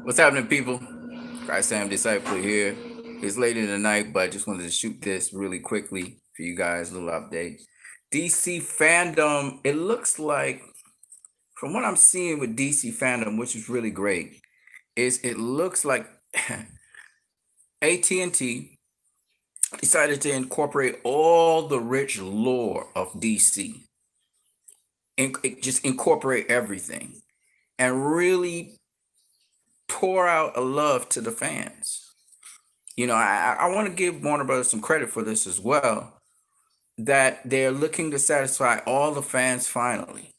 What's happening, people? Christ Sam Disciple here. It's late in the night, but I just wanted to shoot this really quickly for you guys. A little update. DC fandom. It looks like, from what I'm seeing with DC fandom, which is really great, is it looks like AT&T decided to incorporate all the rich lore of DC and just incorporate everything and really pour out a love to the fans. I want to give Warner Brothers some credit for this as well, that they're looking to satisfy all the fans finally.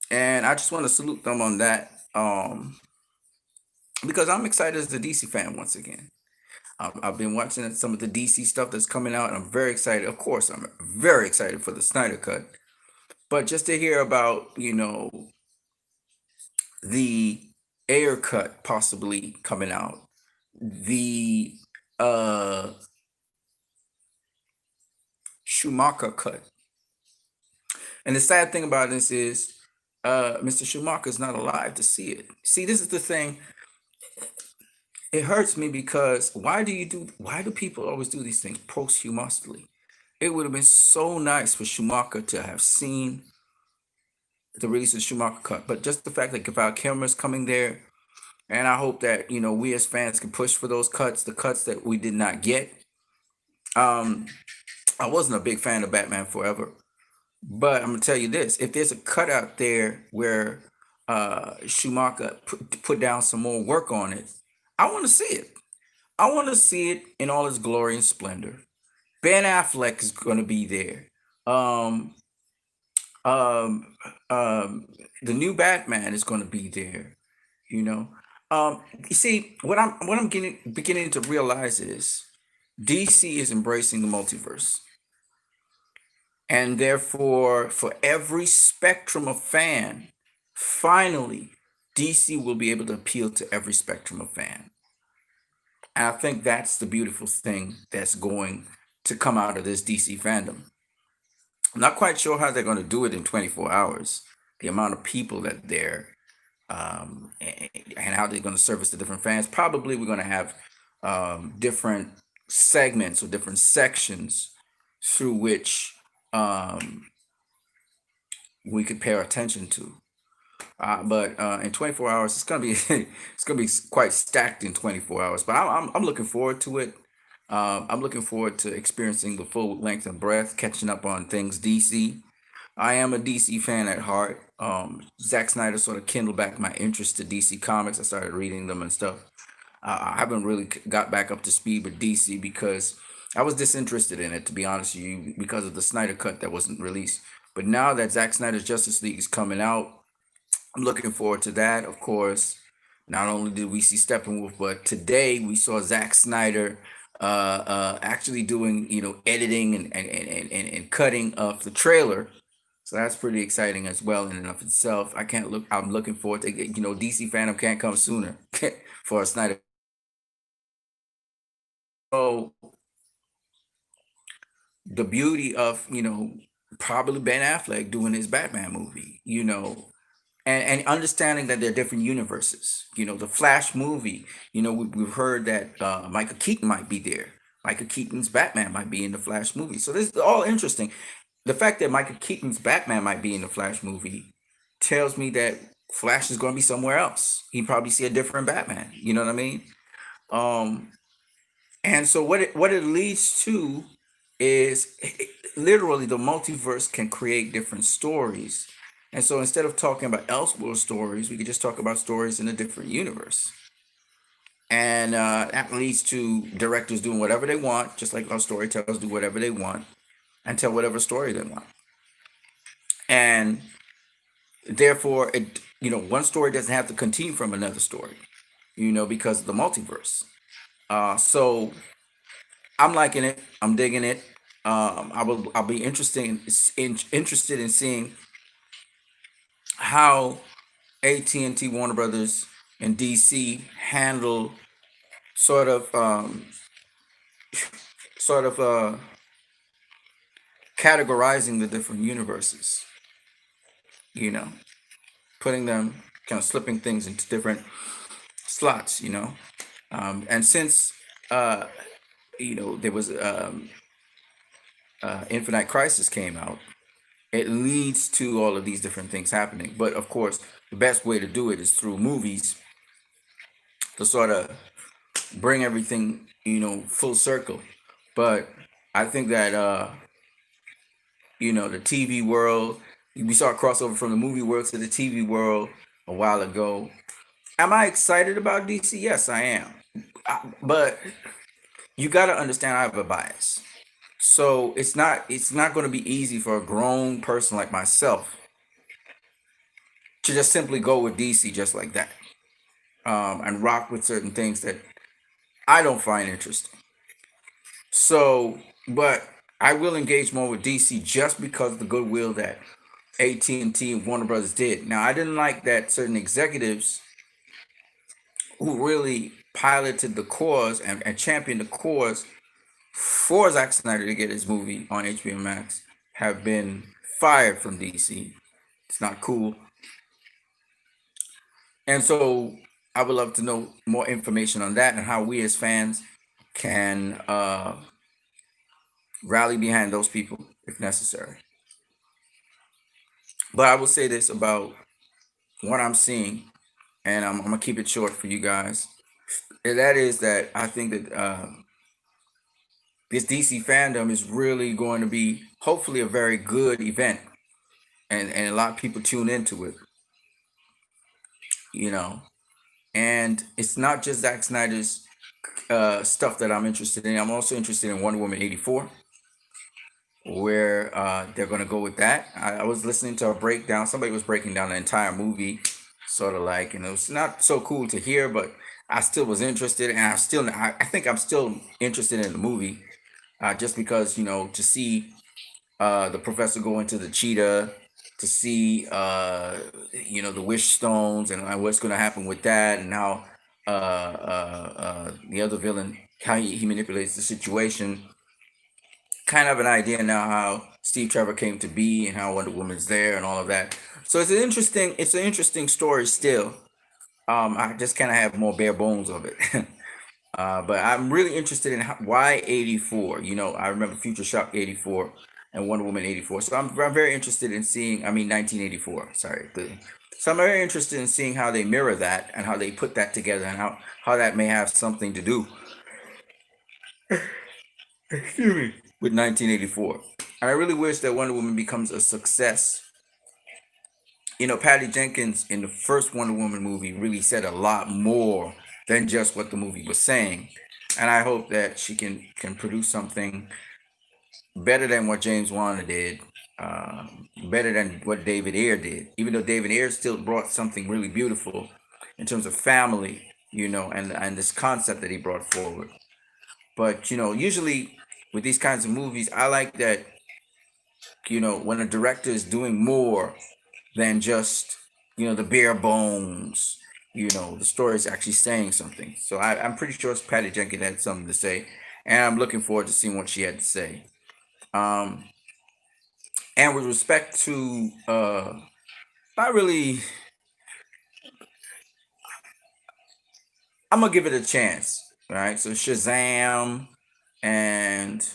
And I just want to salute them on that, because I'm excited as a DC fan once again. I've been watching some of the DC stuff that's coming out, and I'm very excited. Of course, I'm very excited for the Snyder Cut. But just to hear about, the Air Cut possibly coming out, the uh Schumacher cut. And the sad thing about this is Mr. Schumacher is not alive to see it. See, this is the thing. It hurts me because why do people always do these things posthumously? It would have been so nice for Schumacher to have seen the release of Schumacher cut. But just the fact that Val Kilmer's coming there, and I hope that, we as fans can push for those cuts, the cuts that we did not get. Um, I wasn't a big fan of Batman Forever. But I'm gonna tell you this: if there's a cut out there where Schumacher put down some more work on it, I want to see it. I want to see it in all its glory and splendor. Ben Affleck is going to be there. Um, um, the new Batman is going to be there. You know, you see what I'm getting beginning to realize is DC is embracing the multiverse. And therefore, for every spectrum of fan, finally, DC will be able to appeal to every spectrum of fan. And I think that's the beautiful thing that's going to come out of this DC fandom. I'm not quite sure how they're going to do it in 24 hours. The amount of people that they're and how they're going to service the different fans. Probably we're going to have different segments or different sections through which um, we could pay attention to. But in 24 hours, it's gonna be it's gonna be quite stacked in 24 hours. But I'm looking forward to it. I'm looking forward to experiencing the full length and breadth, catching up on things DC. I am a DC fan at heart. Zack Snyder sort of kindled back my interest to DC Comics. I started reading them and stuff. I haven't really got back up to speed with DC because I was disinterested in it, to be honest with you, because of the Snyder cut that wasn't released. But now that Zack Snyder's Justice League is coming out, I'm looking forward to that. Of course, not only did we see Steppenwolf, but today we saw Zack Snyder actually doing, editing and cutting of the trailer. So that's pretty exciting as well in and of itself. I'm looking forward to, DC fandom can't come sooner for a Snyder. So the beauty of, probably Ben Affleck doing his Batman movie, and understanding that there are different universes. The Flash movie, we've heard that Michael Keaton might be there. Michael Keaton's Batman might be in the Flash movie. So this is all interesting. The fact that Michael Keaton's Batman might be in the Flash movie tells me that Flash is going to be somewhere else. He'd probably see a different Batman. You know what I mean? Um, and so what it leads to is literally the multiverse can create different stories. And so instead of talking about Elseworld stories, we could just talk about stories in a different universe. And that leads to directors doing whatever they want, just like our storytellers do whatever they want and tell whatever story they want. And therefore, one story doesn't have to continue from another story, because of the multiverse. So I'm liking it. I'm digging it. I'll be interested in seeing how AT&T, Warner Brothers, and DC handle sort of sort of categorizing the different universes. You know, putting them kind of slipping things into different slots, and since uh, there was Infinite Crisis came out, it leads to all of these different things happening. But of course, the best way to do it is through movies to sort of bring everything, full circle. But I think that the TV world, we saw a crossover from the movie world to the TV world a while ago. Am I excited about DC? Yes, I am. But you got to understand I have a bias. So it's not going to be easy for a grown person like myself to just simply go with DC just like that, and rock with certain things that I don't find interesting. So, but I will engage more with DC just because of the goodwill that AT&T and Warner Brothers did. Now, I didn't like that certain executives who really piloted the cause and championed the cause for Zack Snyder to get his movie on HBO Max have been fired from DC. It's not cool. And so I would love to know more information on that and how we as fans can rally behind those people if necessary. But I will say this about what I'm seeing, and I'm gonna keep it short for you guys. And that is that I think that this DC fandom is really going to be hopefully a very good event, and a lot of people tune into it, you know. And it's not just Zack Snyder's stuff that I'm interested in. I'm also interested in Wonder Woman 84, where they're going to go with that. I was listening to a breakdown. Somebody was breaking down the entire movie, sort of like, it was not so cool to hear, but I still was interested, and I think I'm still interested in the movie, just because to see the professor go into the cheetah, to see the wish stones and what's going to happen with that, and how the other villain, how he manipulates the situation. Kind of an idea now how Steve Trevor came to be and how Wonder Woman's there and all of that. So it's an interesting story still. I just kind of have more bare bones of it. But I'm really interested in why 84. I remember Future Shock 84 and Wonder Woman 84. So I'm very interested in seeing, 1984, sorry. So I'm very interested in seeing how they mirror that and how they put that together and how that may have something to do with 1984. And I really wish that Wonder Woman becomes a success. Patty Jenkins in the first Wonder Woman movie really said a lot more than just what the movie was saying. And I hope that she can produce something better than what James Wan did, better than what David Ayer did. Even though David Ayer still brought something really beautiful in terms of family, and this concept that he brought forward. But usually with these kinds of movies, I like that when a director is doing more than just the bare bones. The story is actually saying something. So I'm pretty sure Patty Jenkins had something to say, and I'm looking forward to seeing what she had to say. Um, and with respect to, not really, I'm gonna give it a chance. Right. So Shazam, and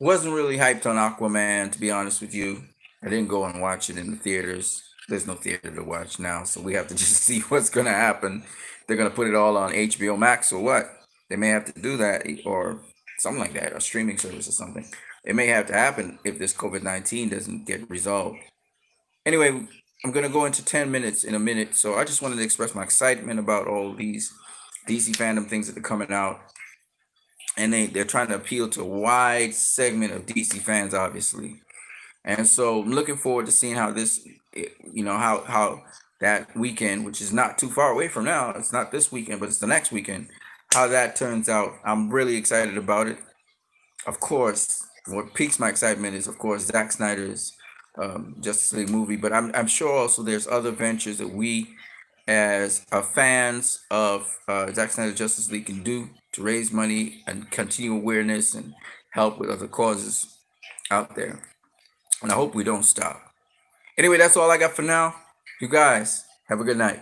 wasn't really hyped on Aquaman, to be honest with you. I didn't go and watch it in the theaters. There's no theater to watch now, so we have to just see what's going to happen. They're going to put it all on HBO Max or what? They may have to do that, or something like that, a streaming service or something. It may have to happen if this COVID-19 doesn't get resolved. Anyway, I'm going to go into 10 minutes in a minute, so I just wanted to express my excitement about all these DC fandom things that are coming out, and they're trying to appeal to a wide segment of DC fans, obviously. And so I'm looking forward to seeing how this, how that weekend, which is not too far away from now, it's not this weekend, but it's the next weekend, how that turns out. I'm really excited about it. Of course, what piques my excitement is, of course, Zack Snyder's Justice League movie, but I'm sure also there's other ventures that we as fans of Zack Snyder Justice League can do to raise money and continue awareness and help with other causes out there. And I hope we don't stop. Anyway, that's all I got for now. You guys have a good night.